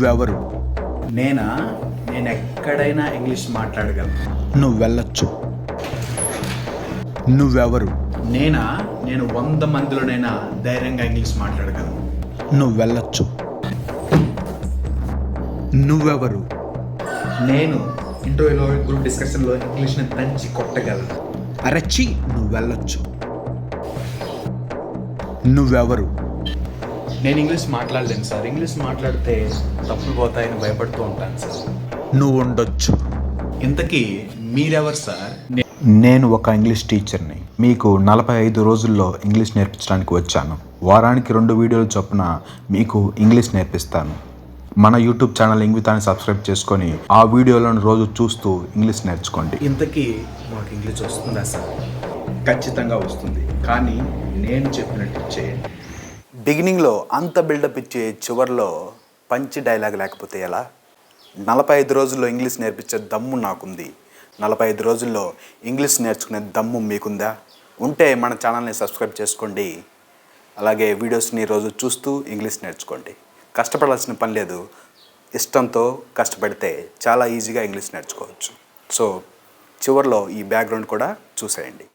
నువ్వెవరు? నేను ఎక్కడైనా ఇంగ్లీష్ మాట్లాడగలను. నువ్వు వెళ్ళొచ్చు. నువ్వెవరు? నేను 100 మందిలోనైనా ధైర్యంగా ఇంగ్లీష్ మాట్లాడగలను. నువ్వు వెళ్ళొచ్చు. నువ్వెవరు? నేను ఇంటర్వ్యూలో గ్రూప్ డిస్కషన్లో ఇంగ్లీష్ని దంచి కొట్టగలను. అరచి నువ్వు వెళ్ళొచ్చు. నువ్వెవరు? నేను ఇంగ్లీష్ మాట్లాడలేను సార్. ఇంగ్లీష్ మాట్లాడితే తప్పులు పోతాయని భయపడుతూ ఉంటాను సార్. నువ్వు ఉండొచ్చు. ఇంతకీ మీరెవరు సార్? నేను ఒక ఇంగ్లీష్ టీచర్ని. మీకు 45 రోజుల్లో ఇంగ్లీష్ నేర్పించడానికి వచ్చాను. వారానికి 2 వీడియోలు చొప్పున మీకు ఇంగ్లీష్ నేర్పిస్తాను. మన యూట్యూబ్ ఛానల్ ఇంగ్వితాన్ని సబ్స్క్రైబ్ చేసుకొని ఆ వీడియోలను రోజు చూస్తూ ఇంగ్లీష్ నేర్చుకోండి. ఇంతకీ మాకు ఇంగ్లీష్ వస్తుందా సార్? ఖచ్చితంగా వస్తుంది, కానీ నేను చెప్పినట్టు చేయండి. బిగినింగ్లో అంత బిల్డప్ ఇచ్చి చివరిలో పంచి డైలాగ్ లేకపోతే ఎలా? 45 రోజుల్లో ఇంగ్లీష్ నేర్పించే దమ్ము నాకుంది. 45 రోజుల్లో ఇంగ్లీష్ నేర్చుకునే దమ్ము మీకుందా? ఉంటే మన ఛానల్ని సబ్స్క్రైబ్ చేసుకోండి. అలాగే వీడియోస్ని రోజు చూస్తూ ఇంగ్లీష్ నేర్చుకోండి. కష్టపడాల్సిన పని లేదు. ఇష్టంతో కష్టపడితే చాలా ఈజీగా ఇంగ్లీష్ నేర్చుకోవచ్చు. సో చివరిలో ఈ బ్యాక్గ్రౌండ్ కూడా చూసేయండి.